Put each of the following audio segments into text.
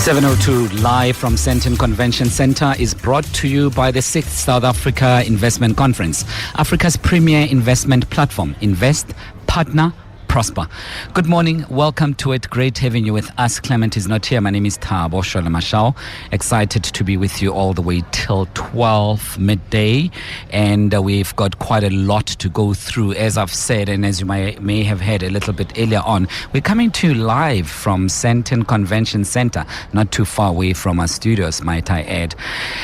702 live from Sandton Convention Centre is brought to you by the 6th South Africa Investment Conference, Africa's premier investment platform. Invest, partner, prosper. Good morning. Welcome to it. Great having you with us. Clement is not here. My name is Thabo Shole Mashao. Excited to be with you all the way till 12 midday. And we've got quite a lot to go through, as I've said, and as you may have heard a little bit earlier on. We're coming to you live from Sandton Convention Centre, not too far away from our studios, might I add.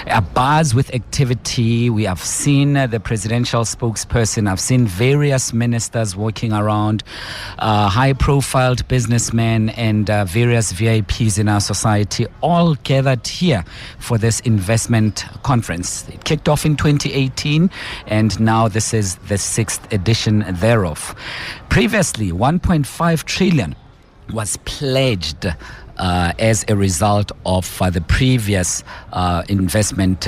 A buzz with activity. We have seen the presidential spokesperson. I've seen various ministers walking around. High-profiled businessmen and various VIPs in our society all gathered here for this investment conference. It kicked off in 2018 and now this is the 6th edition thereof. Previously, 1.5 trillion was pledged as a result of the previous investment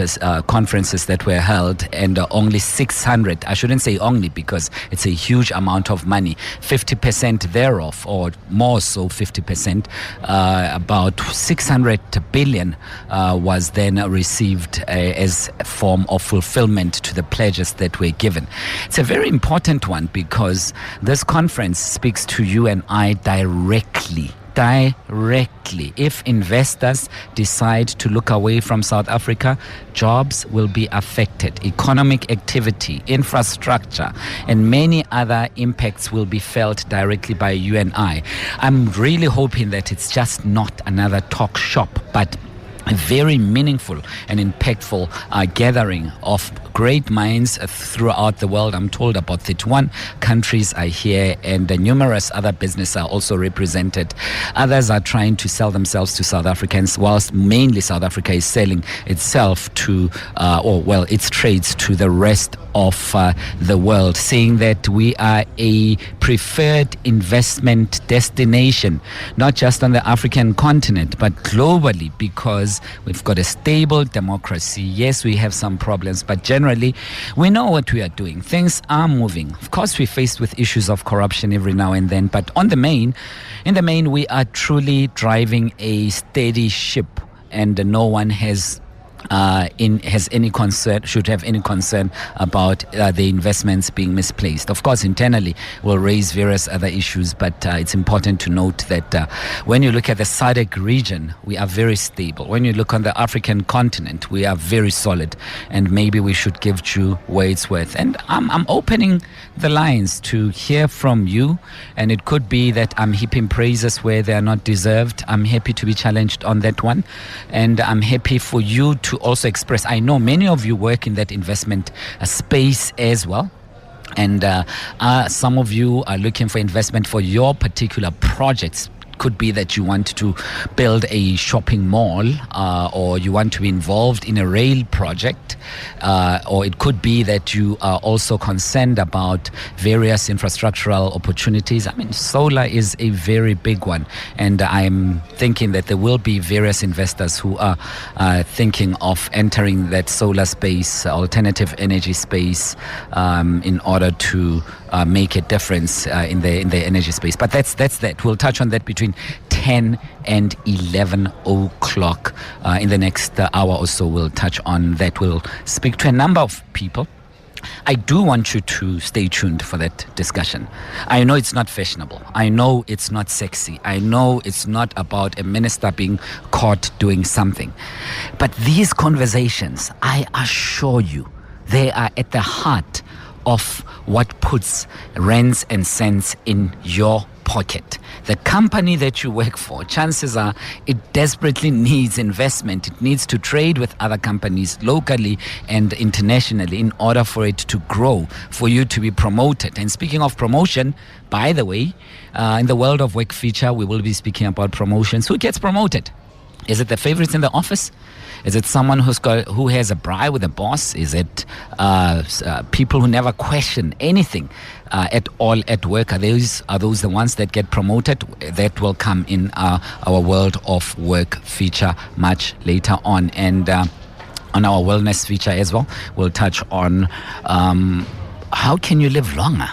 conferences that were held, and only 600, I shouldn't say only because it's a huge amount of money, 50% thereof, or more so 50%, about 600 billion was then received as a form of fulfillment to the pledges that were given. It's a very important one because this conference speaks to you and I directly. If investors decide to look away from South Africa, jobs will be affected. Economic activity, infrastructure, and many other impacts will be felt directly by you and I. I'm really hoping that it's just not another talk shop, but a very meaningful and impactful gathering of great minds throughout the world. I'm told about 31 countries are here, and numerous other businesses are also represented. Others are trying to sell themselves to South Africans, whilst mainly South Africa is selling itself to, its trades to the rest of the world, saying that we are a preferred investment destination, not just on the African continent, but globally, because we've got a stable democracy. Yes, we have some problems, but generally, we know what we are doing. Things are moving. Of course, we're faced with issues of corruption every now and then, but in the main, we are truly driving a steady ship, and no one should have any concern about the investments being misplaced. Of course, internally we'll raise various other issues, but it's important to note that when you look at the SADC region, we are very stable. When you look on the African continent, we are very solid, and maybe we should give due where it's worth. And I'm opening the lines to hear from you, and it could be that I'm heaping praises where they are not deserved. I'm happy to be challenged on that one, and I'm happy for you to also express. I know many of you work in that investment space as well, and some of you are looking for investment for your particular projects. Could be that you want to build a shopping mall, or you want to be involved in a rail project, or it could be that you are also concerned about various infrastructural opportunities. I mean, solar is a very big one, and I'm thinking that there will be various investors who are thinking of entering that solar space, alternative energy space, in order to make a difference in the energy space. But that's that. We'll touch on that between 10 and 11 o'clock. In the next hour or so, we'll touch on that. We'll speak to a number of people. I do want you to stay tuned for that discussion. I know it's not fashionable. I know it's not sexy. I know it's not about a minister being caught doing something. But these conversations, I assure you, they are at the heart of what puts rands and cents in your pocket. The company that you work for, chances are it desperately needs investment. It needs to trade with other companies locally and internationally in order for it to grow, for you to be promoted. And speaking of promotion, by the way, in the World of Work feature, we will be speaking about promotions. Who gets promoted? Is it the favorites in the office? Is it someone who has a bribe with a boss? Is it people who never question anything at all at work? Are those the ones that get promoted? That will come in our World of Work feature much later on. And on our wellness feature as well, we'll touch on how can you live longer?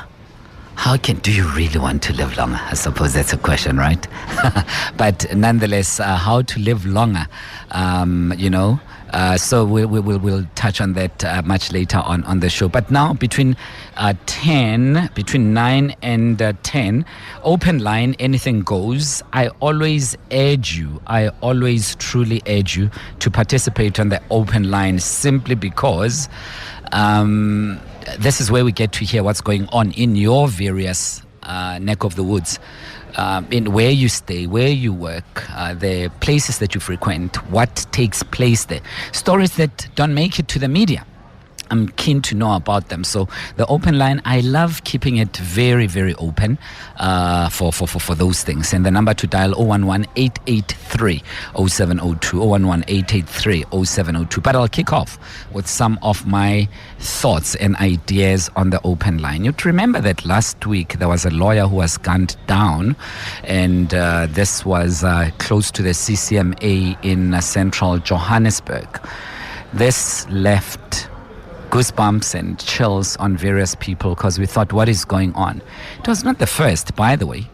do you really want to live longer? I suppose that's a question, right? But nonetheless, how to live longer, so we'll touch on that much later on the show. But now between 9 and 10, open line, anything goes. I always truly urge you to participate on the open line, simply because this is where we get to hear what's going on in your various neck of the woods, in where you stay, where you work, the places that you frequent, what takes place there, stories that don't make it to the media. I'm keen to know about them. So the open line, I love keeping it very, very open for those things. And the number to dial 011-883-0702, 011-883-0702. But I'll kick off with some of my thoughts and ideas on the open line. You'd remember that last week there was a lawyer who was gunned down, and this was close to the CCMA in central Johannesburg. This left goosebumps and chills on various people, because we thought, what is going on? It was not the first, by the way.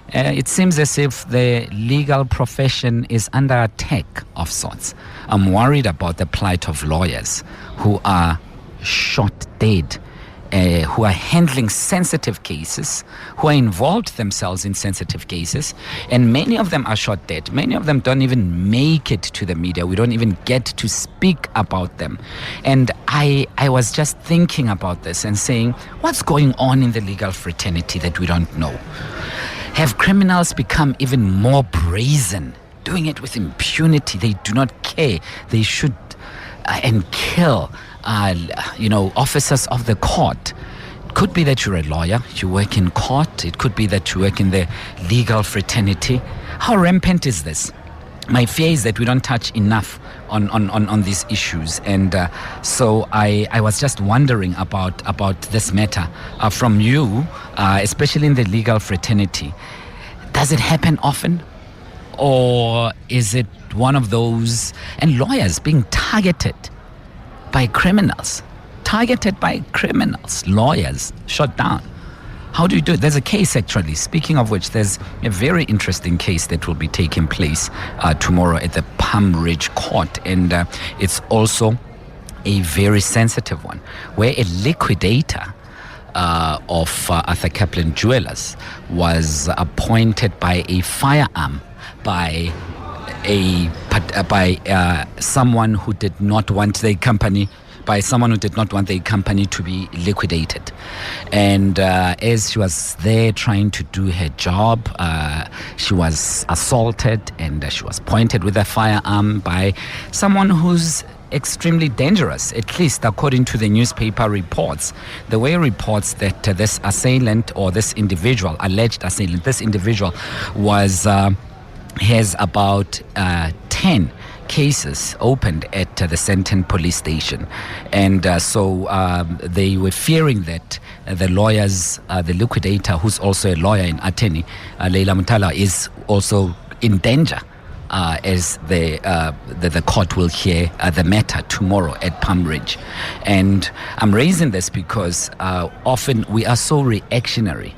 It seems as if the legal profession is under attack of sorts. I'm worried about the plight of lawyers who are shot dead, who are handling sensitive cases, who are involved themselves in sensitive cases, and many of them are shot dead. Many of them don't even make it to the media. We don't even get to speak about them. And I was just thinking about this and saying, what's going on in the legal fraternity that we don't know? Have criminals become even more brazen, doing it with impunity? They do not care. They shoot and kill officers of the court. It could be that you're a lawyer, you work in court. It could be that you work in the legal fraternity. How rampant is this? My fear is that we don't touch enough on these issues. And so I was just wondering about this matter from you, especially in the legal fraternity. Does it happen often? Or is it one of those, and lawyers being targeted by criminals, lawyers shot down? How do you do it? There's a case, actually, speaking of which, there's a very interesting case that will be taking place tomorrow at the Palm Ridge Court, and it's also a very sensitive one, where a liquidator of Arthur Kaplan Jewelers was appointed by a firearm by someone who did not want their company to be liquidated. And as she was there trying to do her job, she was assaulted, and she was pointed with a firearm by someone who's extremely dangerous, at least according to the newspaper reports. The way reports that this assailant, or this individual, alleged assailant, this individual has about 10 cases opened at the Sandton police station. And so they were fearing that the lawyers, the liquidator, who's also a lawyer and attorney, Leila Mutala, is also in danger, as the court will hear the matter tomorrow at Palm Ridge. And I'm raising this because often we are so reactionary.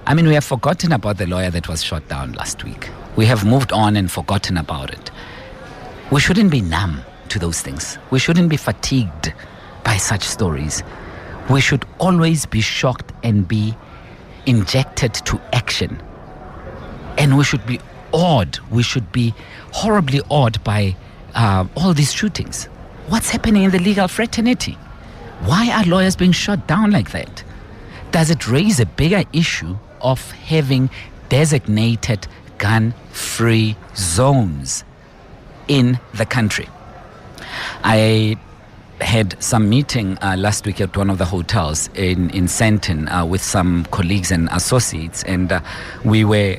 I mean, we have forgotten about the lawyer that was shot down last week. We have moved on and forgotten about it. We shouldn't be numb to those things. We shouldn't be fatigued by such stories. We should always be shocked and be injected to action. And we should be awed. We should be horribly awed by all these shootings. What's happening in the legal fraternity? Why are lawyers being shot down like that? Does it raise a bigger issue of having designated gun-free zones in the country? I had some meeting last week at one of the hotels in Sandton with some colleagues and associates, and we were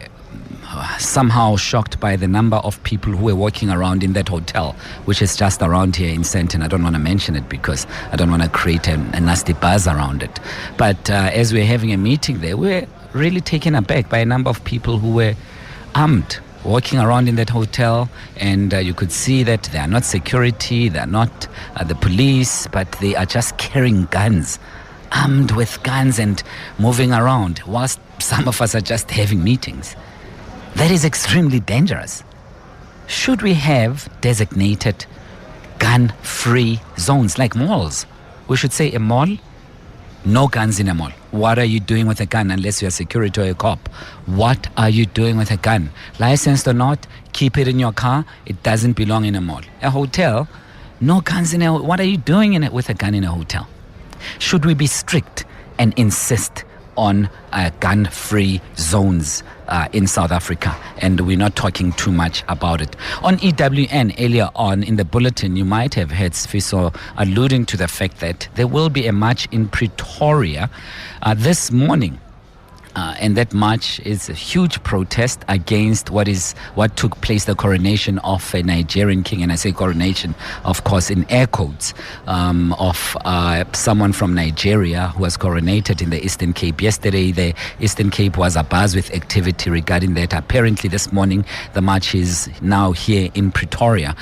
somehow shocked by the number of people who were walking around in that hotel, which is just around here in Sandton. I don't want to mention it because I don't want to create a nasty buzz around it. But as we were having a meeting there, we were really taken aback by a number of people who were armed, walking around in that hotel, and you could see that they are not security, they are not the police, but they are just carrying guns. armed with guns and moving around whilst some of us are just having meetings. That is extremely dangerous. Should we have designated gun-free zones like malls? We should say a mall, no guns in a mall. What are you doing with a gun unless you're a security or a cop? What are you doing with a gun? Licensed or not, keep it in your car. It doesn't belong in a mall. A hotel, no guns in a... What are you doing with a gun in a hotel? Should we be strict and insist on gun-free zones in South Africa? And we're not talking too much about it. On EWN earlier on in the bulletin, you might have heard Sfiso alluding to the fact that there will be a march in Pretoria this morning. And that march is a huge protest against what took place, the coronation of a Nigerian king. And I say coronation, of course, in air quotes, of someone from Nigeria who was coronated in the Eastern Cape. Yesterday, the Eastern Cape was abuzz with activity regarding that. Apparently, this morning, the march is now here in Pretoria.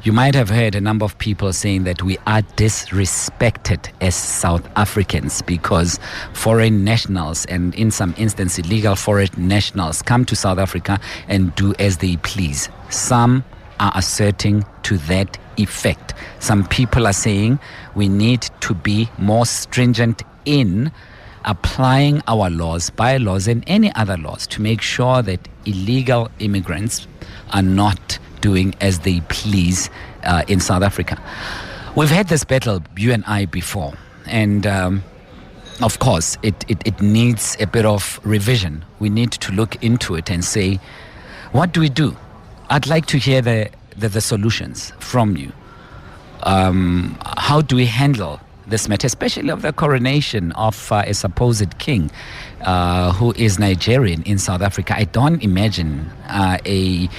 You might have heard a number of people saying that we are disrespected as South Africans because foreign nationals, and in some instances illegal foreign nationals, come to South Africa and do as they please. Some are asserting to that effect. Some people are saying we need to be more stringent in applying our laws, bylaws, and any other laws to make sure that illegal immigrants are not doing as they please in South Africa. We've had this battle, you and I, before, and of course it needs a bit of revision. We need to look into it and say, what do we do? I'd like to hear the solutions from you. How do we handle this matter, especially of the coronation of a supposed king who is Nigerian in South Africa? I don't imagine a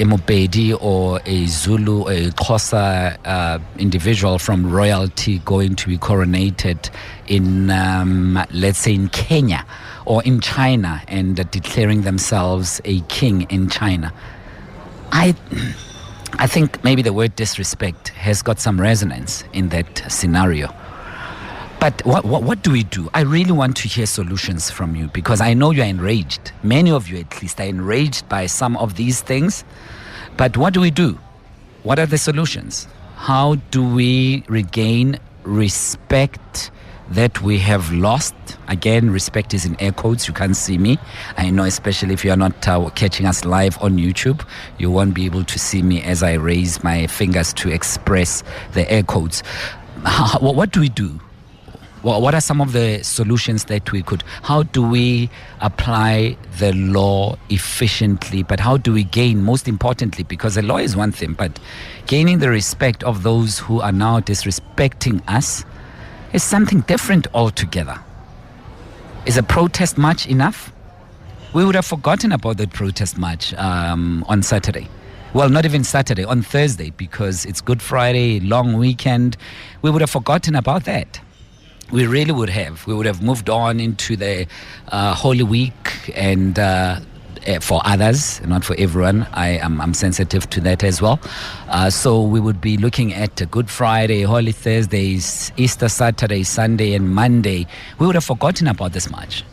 Mopedi or a Zulu, a Xhosa individual from royalty going to be coronated in, let's say, in Kenya or in China and declaring themselves a king in China. I think maybe the word disrespect has got some resonance in that scenario. But what do we do? I really want to hear solutions from you because I know you're enraged. Many of you, at least, are enraged by some of these things. But what do we do? What are the solutions? How do we regain respect that we have lost? Again, respect is in air quotes. You can't see me. I know, especially if you are not catching us live on YouTube, you won't be able to see me as I raise my fingers to express the air quotes. What do we do? What are some of the solutions that we could? How do we apply the law efficiently? But how do we gain, most importantly, because the law is one thing, but gaining the respect of those who are now disrespecting us is something different altogether. Is a protest march enough? We would have forgotten about that protest march on Saturday. Well, not even Saturday, on Thursday, because it's Good Friday, long weekend. We would have forgotten about that. We really would have. We would have moved on into the Holy Week, and for others, not for everyone. I'm sensitive to that as well. So we would be looking at Good Friday, Holy Thursdays, Easter Saturday, Sunday, and Monday. We would have forgotten about this march.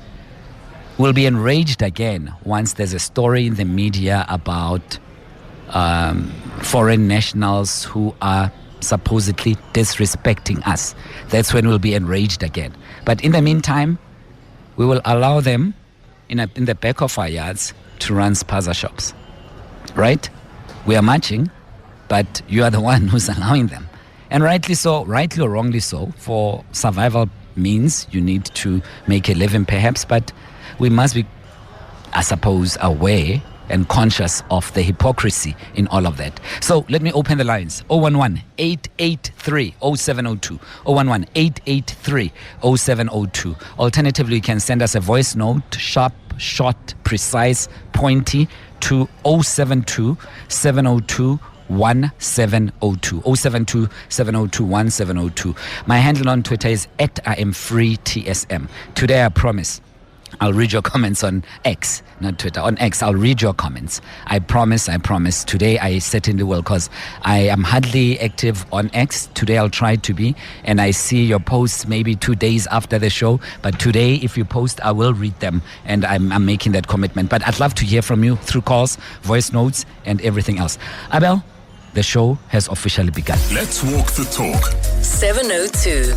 We'll be enraged again once there's a story in the media about foreign nationals who are supposedly disrespecting us. That's when we'll be enraged again. But in the meantime, we will allow them in the back of our yards to run spaza shops. Right? We are marching, but you are the one who's allowing them. And rightly so, rightly or wrongly so, for survival means you need to make a living perhaps, but we must be, I suppose, aware and conscious of the hypocrisy in all of that. So let me open the lines. 011-883-0702. 011-883-0702. Alternatively, you can send us a voice note, sharp, short, precise, pointy, to 072-702 1702 072 702 1702. My handle on Twitter is @IamFreeTSM. Today I promise I'll read your comments on X, not Twitter. On X, I'll read your comments. I promise. Today, I certainly will, because I am hardly active on X. Today, I'll try to be. And I see your posts maybe 2 days after the show. But today, if you post, I will read them. And I'm making that commitment. But I'd love to hear from you through calls, voice notes, and everything else. Abel, the show has officially begun. Let's walk the talk. 702.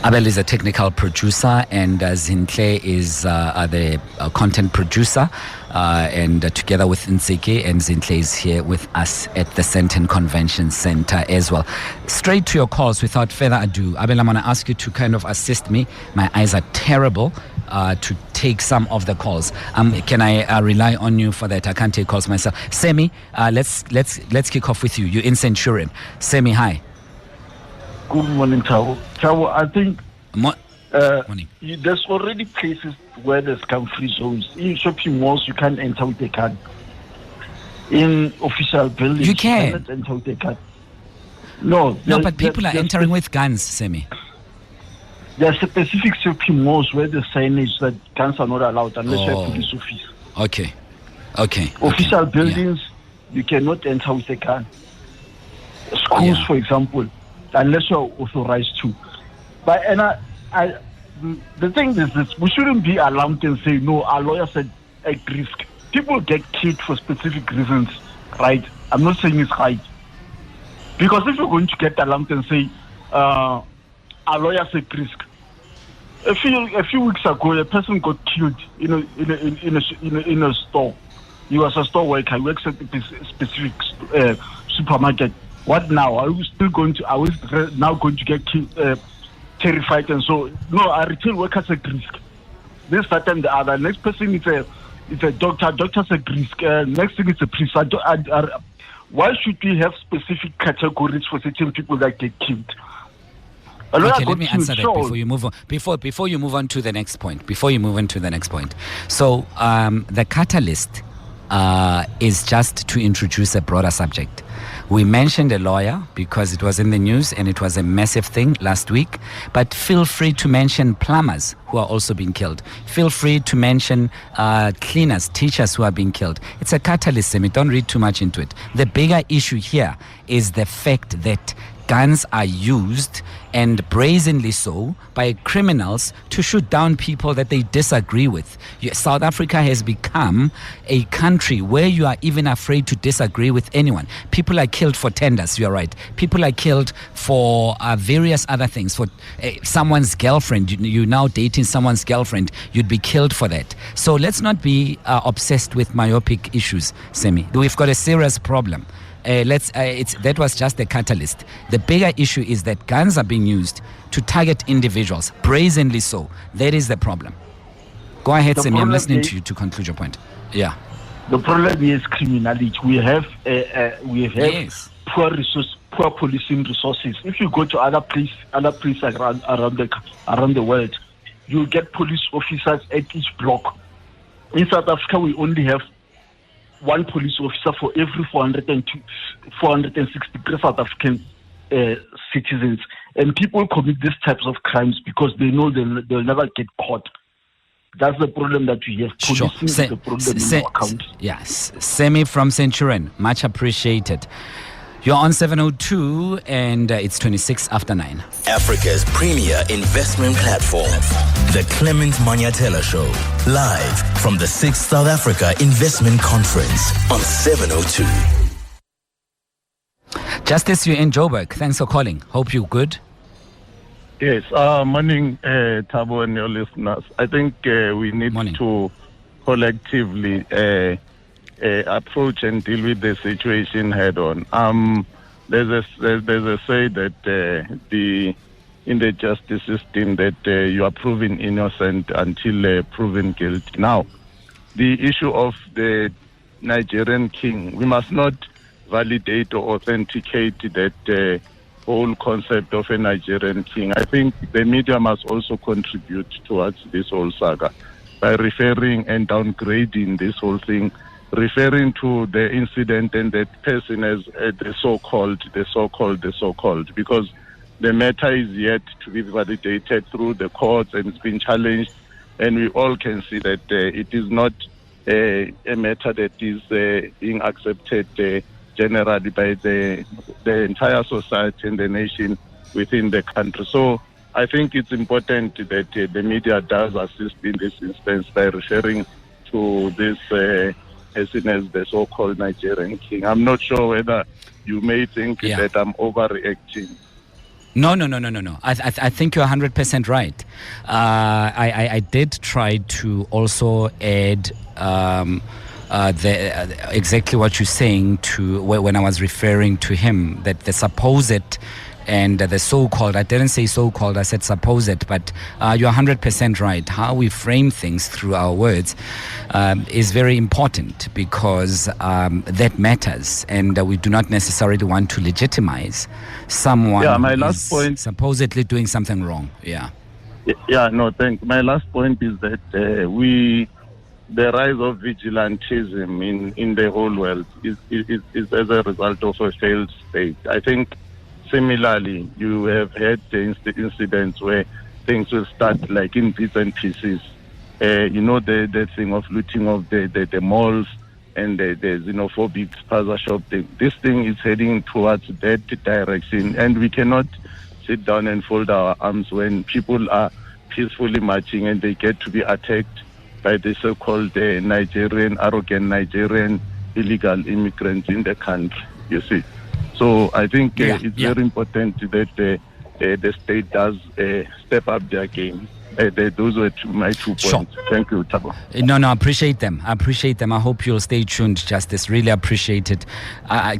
Abel is a technical producer, and Zinhle is the content producer, and together with Nseke, and Zinhle is here with us at the Sandton Convention Center as well. Straight to your calls without further ado. Abel, I'm going to ask you to kind of assist me. My eyes are terrible to take some of the calls. Can I rely on you for that? I can't take calls myself. Semi, let's kick off with you. You're in Centurion. Semi, hi. Good morning, Thabo. Thabo, I think morning. There's already places where there's gun-free zones. In shopping malls, you can't enter with a gun. In official buildings, you can. Cannot enter with a gun. No, but people are entering with guns, Semi. There are specific shopping malls where the signage that guns are not allowed unless you're a police officer. Okay. Official buildings, you cannot enter with a gun. Schools, for example, unless you're authorized to. But the thing is this, we shouldn't be alarmed and say, no, our lawyer said at risk. People get killed for specific reasons, right? I'm not saying it's right. Because if you're going to get alarmed and say, our lawyer said risk. A few weeks ago, a person got killed in a store. He was a store worker. He works at a specific supermarket. What now? Are we now going to get terrified? And so, no, our retail workers at risk. This, that, and the other. Next person is a doctor. Doctors at risk. Next thing is a priest. Why should we have specific categories for certain people that get killed? Okay, let me answer that before you move on. Before you move on to the next point. So, the catalyst is just to introduce a broader subject. We mentioned a lawyer because it was in the news and it was a massive thing last week. But feel free to mention plumbers who are also being killed. Feel free to mention cleaners, teachers who are being killed. It's a catalyst, Semi. Don't read too much into it. The bigger issue here is the fact that guns are used, and brazenly so, by criminals to shoot down people that they disagree with. South Africa has become a country where you are even afraid to disagree with anyone. People are killed for tenders, you're right. People are killed for various other things. For someone's girlfriend, you're now dating someone's girlfriend, you'd be killed for that. So let's not be obsessed with myopic issues, Semi. We've got a serious problem. That was just the catalyst. The bigger issue is that guns are being used to target individuals, brazenly so. That is the problem. Go ahead, Semi. I'm listening to you to conclude your point. Yeah. The problem is criminality. We have poor policing resources. If you go to other places around the world, you get police officers at each block. In South Africa, we only have one police officer for every 463 South African citizens. And people commit these types of crimes because they know they'll never get caught. That's the problem that we have. Policing is the problem in our country. Yes. Semi from Centurion, much appreciated. You're on 702 and it's 26 after 9. Africa's premier investment platform, the Clement Manyathela Show, live from the 6th South Africa Investment Conference on 702. Justice, you're in Joburg. Thanks for calling. Hope you're good. Yes. Morning, Thabo and your listeners. I think we need to collectively approach and deal with the situation head on. There's a say that in the justice system that you are proven innocent until proven guilty. Now, the issue of the Nigerian king, we must not validate or authenticate that whole concept of a Nigerian king. I think the media must also contribute towards this whole saga by referring and downgrading this whole thing, referring to the incident and that person as the so-called, because the matter is yet to be validated through the courts, and it's been challenged, and we all can see that it is not a matter that is being accepted generally by the entire society and the nation within the country. So I think it's important that the media does assist in this instance by referring to this person as the so-called Nigerian king. I'm not sure whether you may think that I'm overreacting. No. I think you're 100% right. I did try to also add exactly what you're saying to when I was referring to him, that the supposed and the so-called, I didn't say so-called, I said supposed, but you're 100% right. How we frame things through our words is very important, because that matters, and we do not necessarily want to legitimize someone my last point, supposedly doing something wrong. Thanks. My last point is that the rise of vigilantism in the whole world is as a result of a failed state. I think similarly, you have had the incidents where things will start like in bits and pieces. The thing of looting of the malls and the xenophobic spaza shop thing. This thing is heading towards that direction, and we cannot sit down and fold our arms when people are peacefully marching and they get to be attacked by the so-called arrogant Nigerian illegal immigrants in the country, you see. So I think it's very important that the state does step up their game. Those were my 2 points. Sure. Thank you, Thabo. No, I appreciate them. I hope you'll stay tuned, Justice. Really appreciate it.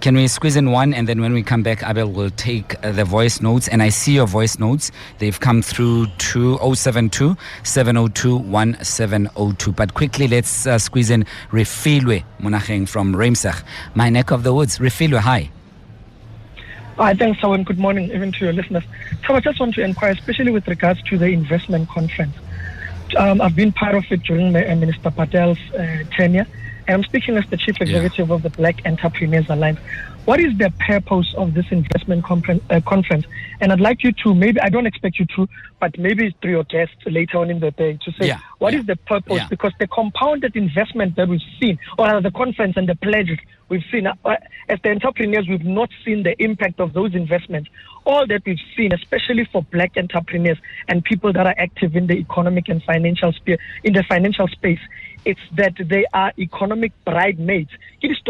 Can we squeeze in one, and then when we come back, Abel will take the voice notes. And I see your voice notes. They've come through to 072-702-1702. But quickly, let's squeeze in Refilwe Monacheng from Ramsach, my neck of the woods. Refilwe, hi. Hi, thanks, Sawan. Good morning, even to your listeners. So I just want to inquire, especially with regards to the investment conference. I've been part of it during Minister Patel's tenure, and I'm speaking as the Chief Executive of the Black Entrepreneurs Alliance. What is the purpose of this investment conference? And I'd like you to, maybe, I don't expect you to, but maybe through your guests later on in the day, to say, what is the purpose? Because the compounded investment that we've seen, or the conference and the pledges we've seen, as the entrepreneurs, we've not seen the impact of those investments. All that we've seen, especially for black entrepreneurs and people that are active in the economic and financial sphere, in the financial space, it's that they are economic bridesmaids. It's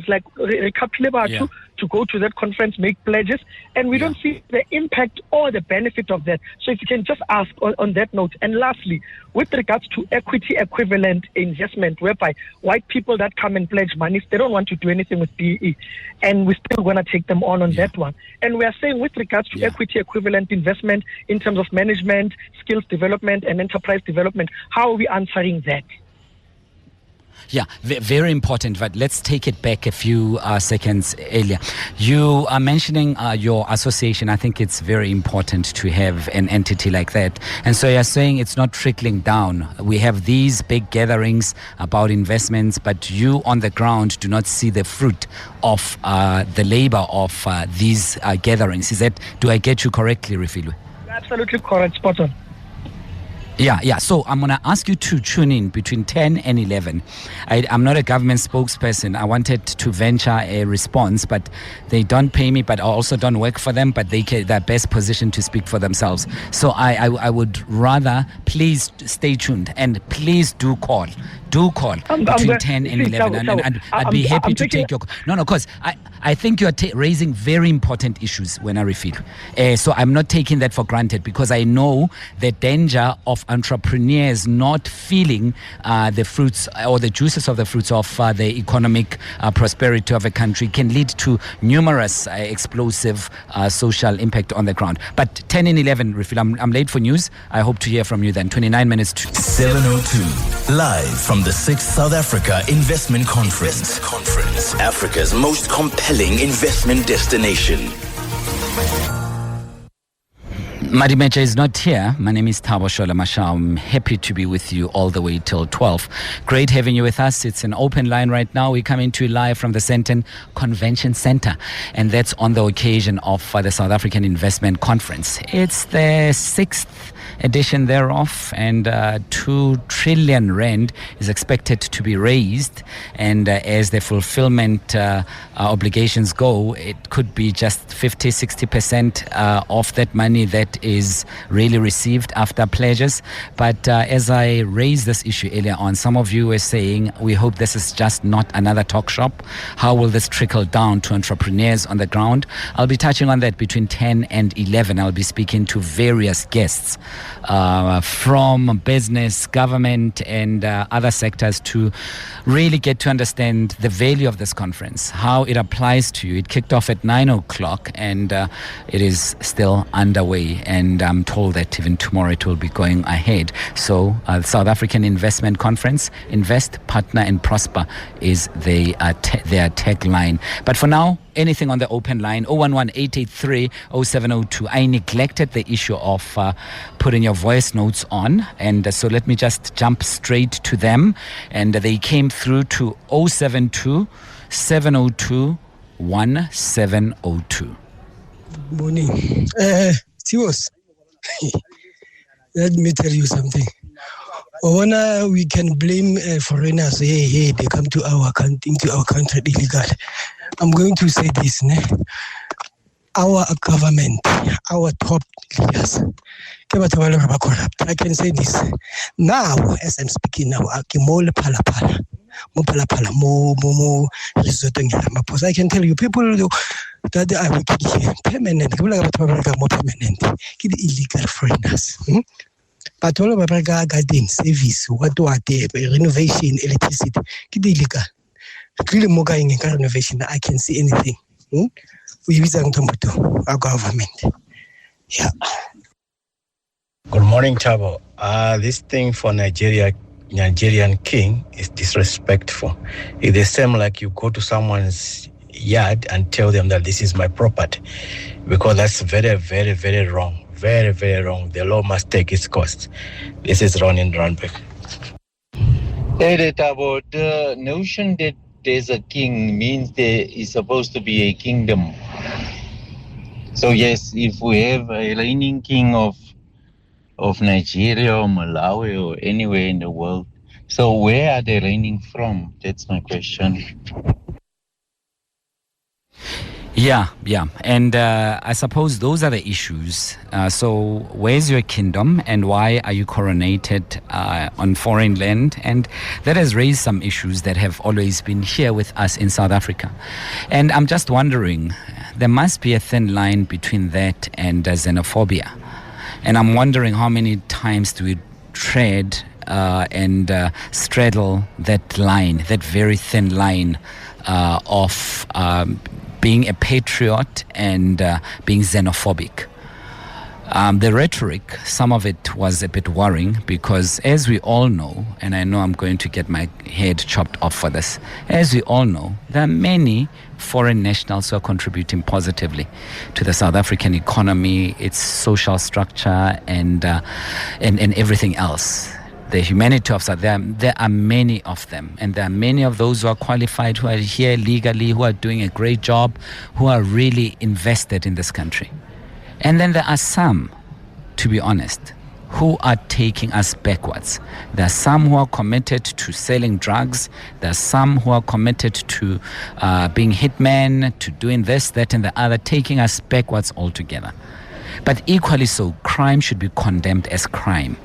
like to go to that conference, make pledges, and we don't see the impact or the benefit of that. So if you can just ask on that note. And lastly, with regards to equity equivalent investment, whereby white people that come and pledge money, they don't want to do anything with DE, and we're still going to take them on that one. And we are saying with regards to equity equivalent investment in terms of management, skills development, and enterprise development, how are we answering that? Yeah, very important, but let's take it back a few seconds earlier. You are mentioning your association. I think it's very important to have an entity like that. And so you're saying it's not trickling down. We have these big gatherings about investments, but you on the ground do not see the fruit of the labor of these gatherings. Do I get you correctly, Refilwe? Absolutely correct, spot on. Yeah. So I'm going to ask you to tune in between 10 and 11. I'm not a government spokesperson. I wanted to venture a response, but they don't pay me, but I also don't work for them, but they're best positioned to speak for themselves. So I would rather, please stay tuned and please do call. Between 10 and 11. And I'd be happy to take your... No, because I think you're raising very important issues when I refill. So I'm not taking that for granted, because I know the danger of entrepreneurs not feeling the fruits or the juices of the fruits of the economic prosperity of a country can lead to numerous explosive social impact on the ground. But 10 and 11, refill. I'm late for news. I hope to hear from you then. 29 minutes to 7:02, live from the 6th South Africa Investment Conference. Africa's most compelling investment destination. Madimeja is not here. My name is Thabo Shole Mashao. I'm happy to be with you all the way till 12. Great having you with us. It's an open line right now. We're coming to you live from the Sandton Convention Center, and that's on the occasion of the South African Investment Conference. It's the 6th edition thereof, and 2 trillion rand is expected to be raised, and as the fulfillment obligations go, it could be just 50-60% of that money that is really received after pledges. But as I raised this issue earlier on, some of you were saying, we hope this is just not another talk shop. How will this trickle down to entrepreneurs on the ground? I'll be touching on that between 10 and 11. I'll be speaking to various guests from business, government, and other sectors to really get to understand the value of this conference, how it applies to you. It kicked off at 9 o'clock, and it is still underway, and I'm told that even tomorrow it will be going ahead. So the South African Investment Conference, Invest, Partner and Prosper is their tagline. But for now, anything on the open line, 011-883-0702. I neglected the issue of putting your voice notes on, and so let me just jump straight to them. And they came through to 072-702-1702. Morning. Tios, let me tell you something. We can blame foreigners. Hey, they come to our country illegal. I'm going to say this, our government, our top leaders, I can say this. Now, as I'm speaking now, I can tell you, people that are working here, permanent, more permanent, illegal foreigners. But all of our garden service, what do I do? Renovation, electricity, illegal. Really more going in renovation, I can see anything. We use our government. Yeah. Good morning, Thabo. This thing for Nigerian king is disrespectful. It's the same like you go to someone's yard and tell them that this is my property, because that's very, very, very wrong. Very, very wrong. The law must take its course. This is Ron in Randburg. Hey, Thabo, the notion that there's a king means there is supposed to be a kingdom. So yes, if we have a reigning king of Nigeria or Malawi or anywhere in the world, so where are they reigning from? That's my question. Yeah. And I suppose those are the issues. So where's your kingdom, and why are you coronated on foreign land? And that has raised some issues that have always been here with us in South Africa. And I'm just wondering, there must be a thin line between that and xenophobia. And I'm wondering how many times do we tread and straddle that line, that very thin line of being a patriot and being xenophobic. The rhetoric, some of it was a bit worrying, because as we all know, and I know I'm going to get my head chopped off for this, as we all know, there are many foreign nationals who are contributing positively to the South African economy, its social structure, and everything else. The humanity of South, there are many of them, and there are many of those who are qualified, who are here legally, who are doing a great job, who are really invested in this country. And then there are some, to be honest, who are taking us backwards. There are some who are committed to selling drugs. There are some who are committed to being hitmen, to doing this, that, and the other, taking us backwards altogether. But equally so, crime should be condemned as crime.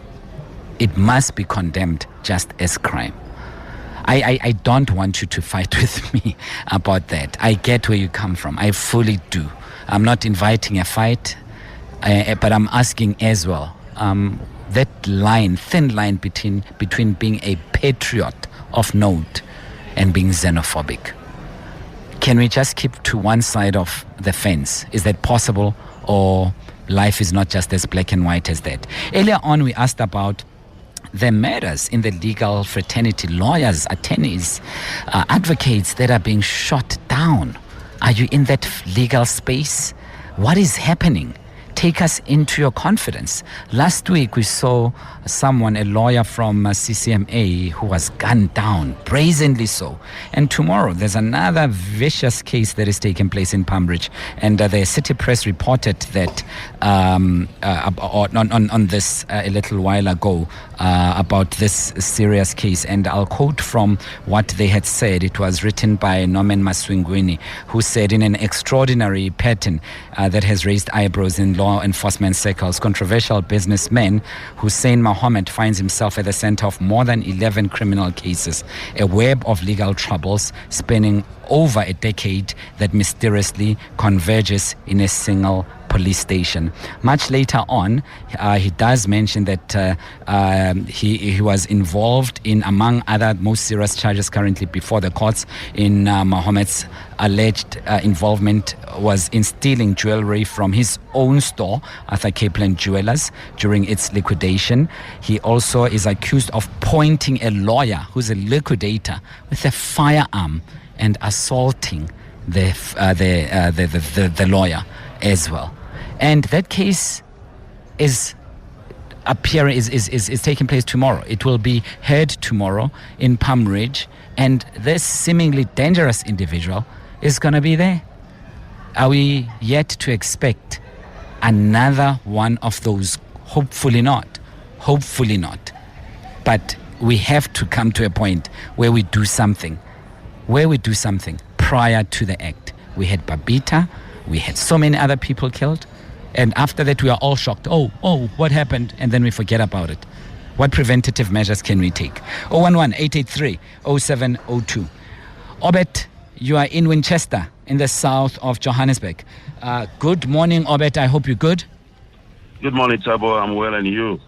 It must be condemned just as crime. I don't want you to fight with me about that. I get where you come from. I fully do. I'm not inviting a fight, but I'm asking as well. That line, thin line between being a patriot of note and being xenophobic. Can we just keep to one side of the fence? Is that possible, or life is not just as black and white as that? Earlier on, we asked about the matters in the legal fraternity, lawyers, attorneys, advocates that are being shot down. Are you in that legal space? What is happening? take us into your confidence. Last week we saw someone, a lawyer from CCMA, who was gunned down, brazenly so. And tomorrow there's another vicious case that is taking place in Pambridge. And the City Press reported that on this a little while ago about this serious case. And I'll quote from what they had said. It was written by Norman Maswingwini, who said, in an extraordinary pattern that has raised eyebrows in law enforcement circles, controversial businessman Hussein Mohammed finds himself at the center of more than 11 criminal cases, a web of legal troubles spanning over a decade that mysteriously converges in a single police station. Much later on, he does mention that he was involved in, among other most serious charges currently before the courts, in Mohammed's alleged involvement was in stealing jewelry from his own store, Arthur Caplan Jewelers, during its liquidation. He also is accused of pointing a lawyer who's a liquidator with a firearm and assaulting the lawyer as well. And that case is taking place tomorrow. It will be heard tomorrow in Pambridge, and this seemingly dangerous individual is going to be there. Are we yet to expect another one of those? Hopefully not. Hopefully not. But we have to come to a point where we do something. Prior to the act. We had Babita, we had so many other people killed, and after that we are all shocked. Oh, what happened? And then we forget about it. What preventative measures can we take? 011-883-0702. Obet, you are in Winchester, in the south of Johannesburg. Good morning, Obet. I hope you're good. Good morning, Thabo. I'm well, and you?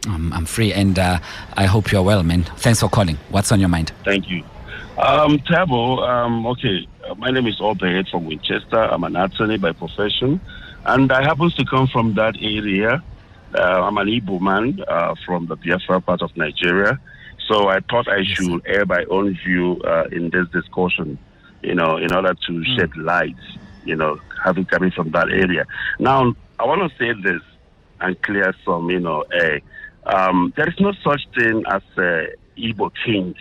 I'm free, and I hope you're well, man. Thanks for calling. What's on your mind? Thank you. Thabo, okay, my name is Obed from Winchester. I'm an attorney by profession, and I happen to come from that area. I'm an Igbo man from the Biafra part of Nigeria, so I thought I should air my own view in this discussion, in order to shed light, having coming from that area. Now, I want to say this and clear some, there is no such thing as a Igbo King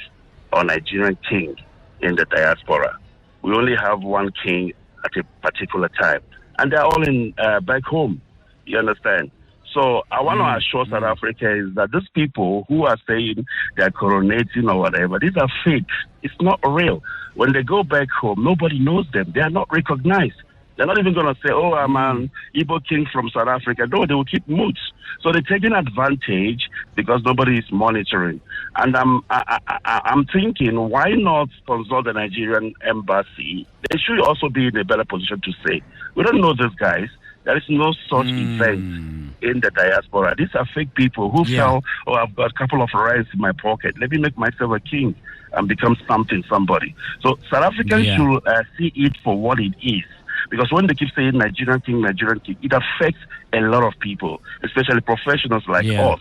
or Nigerian king in the diaspora. We only have one king at a particular time, and they're all in back home. You understand? So I want to assure South Africa is that these people who are saying they're coronating or whatever, these are fake. It's not real. When they go back home, nobody knows them. They are not recognized. They're not even going to say, oh, I'm an Igbo king from South Africa. No, they will keep mute. So they're taking advantage because nobody is monitoring. And I'm thinking, why not consult the Nigerian embassy? They should also be in a better position to say, we don't know these guys. There is no such event in the diaspora. These are fake people who felt, oh, I've got a couple of rice in my pocket. Let me make myself a king and become somebody. So South Africans should see it for what it is. Because when they keep saying Nigerian king, it affects a lot of people, especially professionals like us.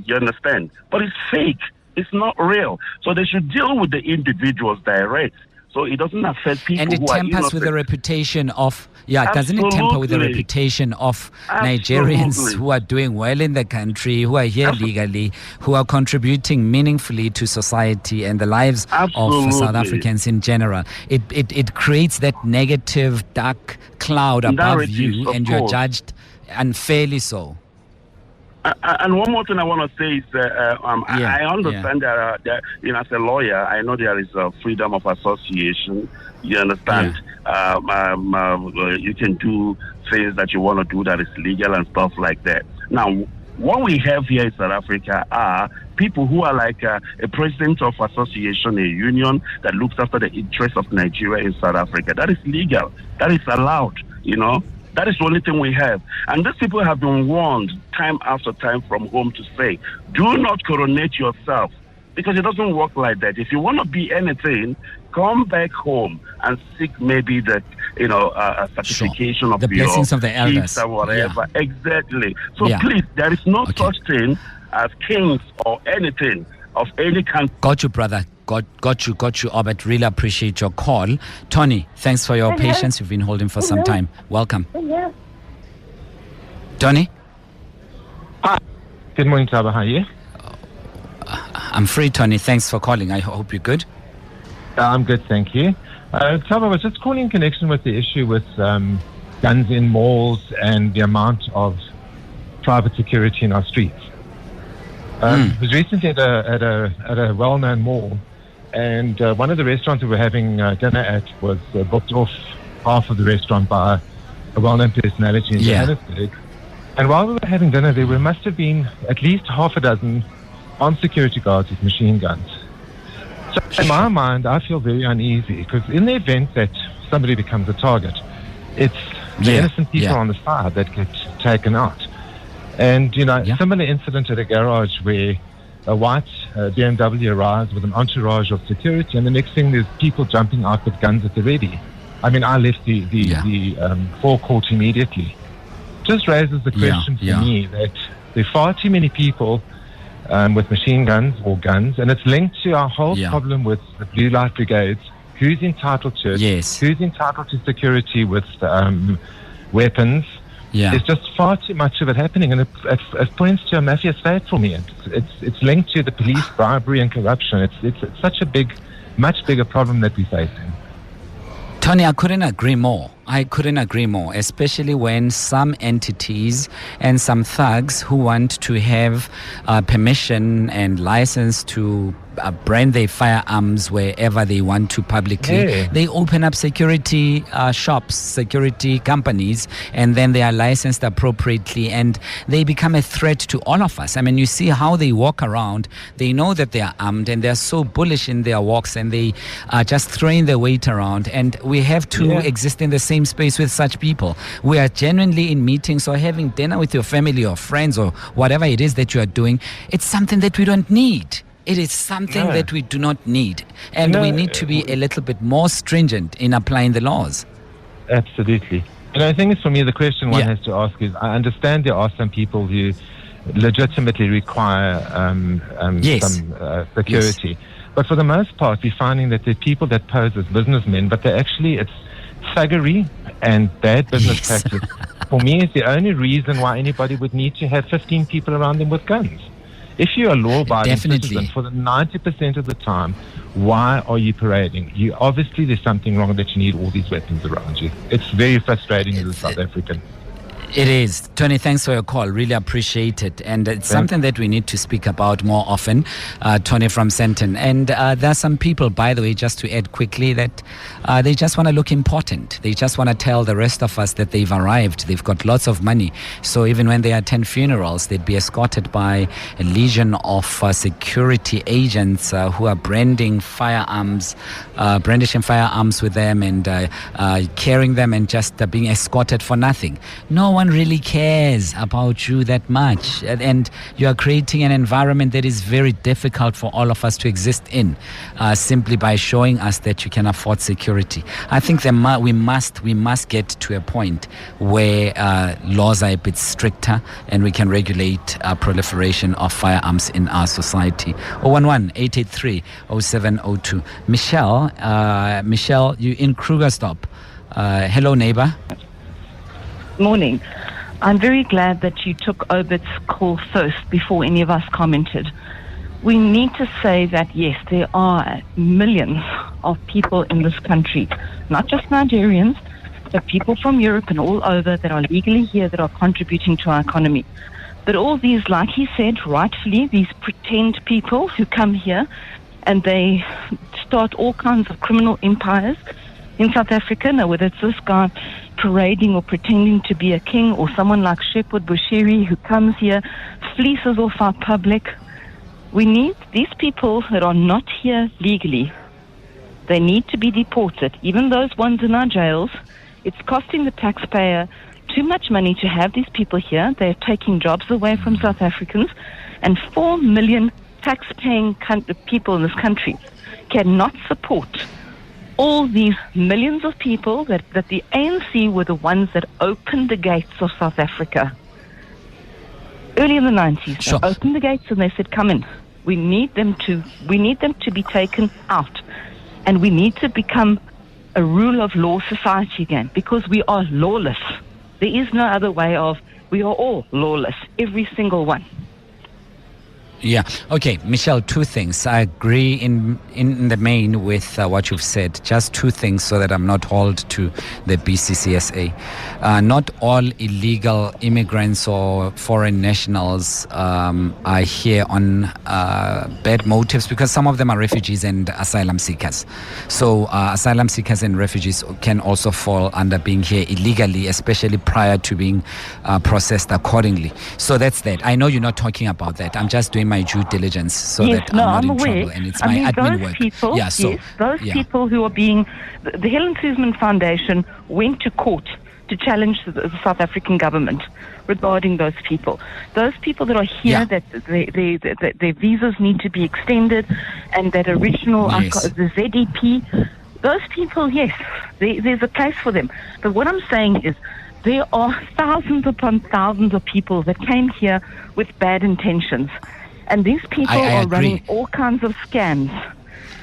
You understand? But it's fake. It's not real. So they should deal with the individuals direct. So it doesn't affect people and it who are tampers with the reputation of, doesn't it tamper with the reputation of Nigerians who are doing well in the country, who are here legally, who are contributing meaningfully to society and the lives of South Africans in general? It creates that negative, dark cloud above you, and you're judged unfairly so. And one more thing I want to say is, I understand that, as a lawyer, I know there is freedom of association. You understand? You can do things that you want to do that is legal and stuff like that. Now, what we have here in South Africa are people who are like a president of association, a union that looks after the interests of Nigeria in South Africa. That is legal. That is allowed, That is the only thing we have. And these people have been warned time after time from home to say, do not coronate yourself, because it doesn't work like that. If you want to be anything, come back home and seek maybe the, a certification of the blessings of the elders or whatever. Exactly. So please, there is no such thing as kings or anything of any country. Got you, brother. Got you, Obed. Really appreciate your call. Tony, thanks for your patience. You've been holding for some time. Welcome. Tony? Hi. Good morning, Thabo. How are you? I'm free, Tony. Thanks for calling. I hope you're good. I'm good, thank you. Thabo, I was just calling in connection with the issue with guns in malls and the amount of private security in our streets. I was recently at a well-known mall, and one of the restaurants we were having dinner at was booked off half of the restaurant by a well-known personality in Johannesburg. And while we were having dinner, there must have been at least half a dozen armed security guards with machine guns. So in my mind, I feel very uneasy because in the event that somebody becomes a target, it's the innocent people on the side that get taken out. And, similar incident at a garage where a white BMW arrives with an entourage of security, and the next thing there's people jumping out with guns at the ready. I mean, I left the forecourt immediately. Just raises the question for me that there are far too many people with machine guns or guns, and it's linked to our whole problem with the blue light brigades. Who's entitled to it? Yes. Who's entitled to security with weapons? Yeah. There's just far too much of it happening, and it points to a mafia state for me. It's linked to the police bribery and corruption. It's such a much bigger problem that we're facing. Tony, I couldn't agree more. Especially when some entities and some thugs who want to have permission and license to brand their firearms wherever they want to publicly. They open up security shops, security companies, and then they are licensed appropriately, and they become a threat to all of us. I mean, you see how they walk around. They know that they are armed, and they're so bullish in their walks, and they are just throwing their weight around. And we have to exist in the same space with such people. We are genuinely in meetings or having dinner with your family or friends or whatever it is that you are doing. It's something that we don't need. It is something that we do not need. And we need to be a little bit more stringent in applying the laws. Absolutely. And I think for me, the question one has to ask is, I understand there are some people who legitimately require some security. Yes. But for the most part, we're finding that there are people that pose as businessmen, but it's thuggery and bad business practice. For me, it's the only reason why anybody would need to have 15 people around them with guns. If you're a law-abiding citizen, for the 90% of the time, why are you parading? Obviously, there's something wrong that you need all these weapons around you. It's very frustrating as a South African. It is. Tony, thanks for your call. Really appreciate it. And it's something that we need to speak about more often. Tony from Senton. And there are some people, by the way, just to add quickly, that they just want to look important. They just want to tell the rest of us that they've arrived. They've got lots of money. So even when they attend funerals, they'd be escorted by a legion of security agents who are brandishing firearms with them and carrying them and just being escorted for nothing. No one really cares about you that much, and you are creating an environment that is very difficult for all of us to exist in, simply by showing us that you can afford security. I think we must get to a point where laws are a bit stricter and we can regulate proliferation of firearms in our society. 011-883-0702. Michelle, you in Krugerstop. Hello, neighbor. Morning. I'm very glad that you took Obit's call first before any of us commented. We need to say that, yes, there are millions of people in this country, not just Nigerians, but people from Europe and all over that are legally here that are contributing to our economy. But all these, like he said, rightfully, these pretend people who come here and they start all kinds of criminal empires in South Africa. Now, whether it's this guy parading or pretending to be a king, or someone like Shepherd Bushiri who comes here, fleeces off our public. We need these people that are not here legally. They need to be deported. Even those ones in our jails, it's costing the taxpayer too much money to have these people here. They're taking jobs away from South Africans, and 4 million tax-paying people in this country cannot support all these millions of people that the ANC were the ones that opened the gates of South Africa. Early in the 90s, they opened the gates and they said, come in. We need them to be taken out. And we need to become a rule of law society again, because we are lawless. There is no other way of We are all lawless, every single one. Yeah. Okay, Michelle, two things. I agree in the main with what you've said. Just two things so that I'm not hauled to the BCCSA. Not all illegal immigrants or foreign nationals are here on bad motives, because some of them are refugees and asylum seekers. So asylum seekers and refugees can also fall under being here illegally, especially prior to being processed accordingly. So that's that. I know you're not talking about that. I'm just doing my due diligence so that I'm not in trouble, and it's my admin work. Those people who are being... The Helen Suzman Foundation went to court to challenge the South African government regarding those people. Those people that are here, that their visas need to be extended, and that original, the ZEP, those people, yes, there's a place for them. But what I'm saying is, there are thousands upon thousands of people that came here with bad intentions. And these people are running all kinds of scams.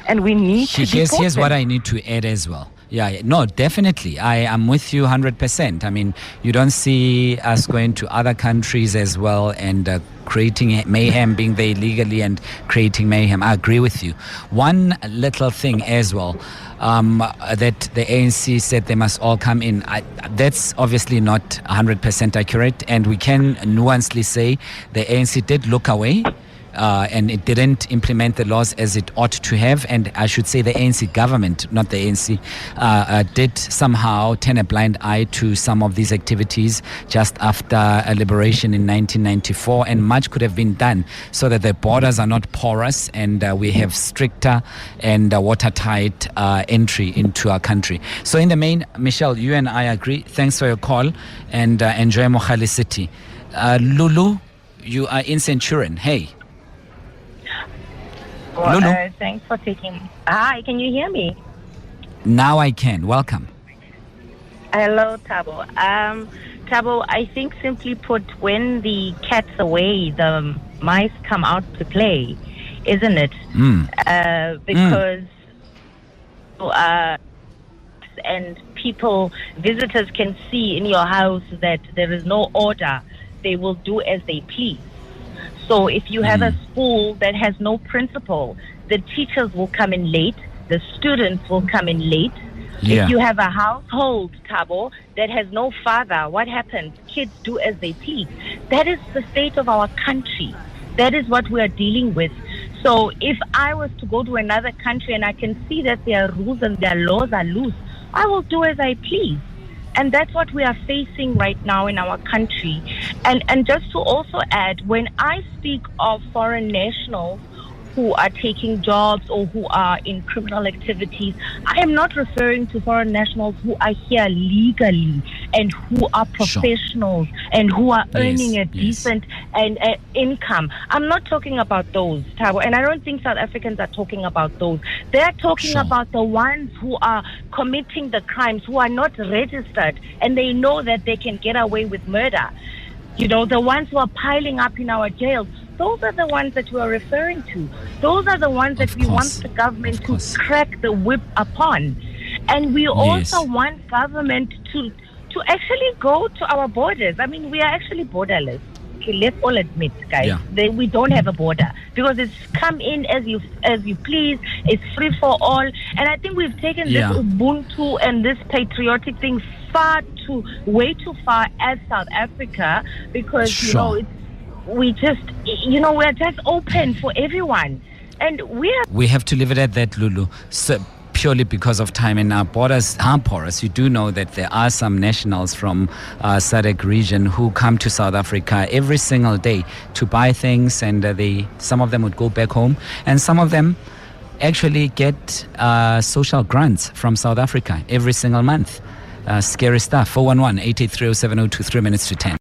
And we need to deport them. Here's what I need to add as well. Yeah, no, definitely. I am with you 100%. I mean, you don't see us going to other countries as well and creating mayhem, being there illegally and creating mayhem. I agree with you. One little thing as well, that the ANC said they must all come in. That's obviously not 100% accurate, and we can nuancedly say the ANC did look away. And it didn't implement the laws as it ought to have. And I should say the ANC government, not the ANC, did somehow turn a blind eye to some of these activities just after a liberation in 1994. And much could have been done so that the borders are not porous and we have stricter and watertight entry into our country. So in the main, Michelle, you and I agree. Thanks for your call, and enjoy Mohali City. Lulu, you are in Centurion. Hey. Well, thanks for taking... Hi, can you hear me? Now I can. Welcome. Hello, Thabo. Thabo, I think simply put, when the cat's away, the mice come out to play, isn't it? Because... and people, visitors can see in your house that there is no order. They will do as they please. So if you have a school that has no principal, the teachers will come in late, the students will come in late. If you have a household, Thabo, that has no father, what happens? Kids do as they please. That is the state of our country. That is what we are dealing with. So if I was to go to another country and I can see that their rules and their laws are loose, I will do as I please. And that's what we are facing right now in our country. And just to also add, when I speak of foreign nationals who are taking jobs or who are in criminal activities, I am not referring to foreign nationals who are here legally and who are professionals and who are earning a decent income. I'm not talking about those, Thabo, and I don't think South Africans are talking about those. They're talking about the ones who are committing the crimes, who are not registered, and they know that they can get away with murder. You know, the ones who are piling up in our jails. Those are the ones that we are referring to. Those are the ones that we want the government to crack the whip upon. And we also want government to actually go to our borders. I mean, we are actually borderless. Okay, let's all admit, guys, that we don't have a border because it's come in as you please. It's free for all. And I think we've taken this Ubuntu and this patriotic thing way too far as South Africa, because, you know, we're just open for everyone. And we have to leave it at that, Lulu. So, purely because of time, and our borders are porous. You do know that there are some nationals from SADC region who come to South Africa every single day to buy things, and some of them would go back home, and some of them actually get social grants from South Africa every single month. Scary stuff. 411-883-0702, 3 minutes to 10.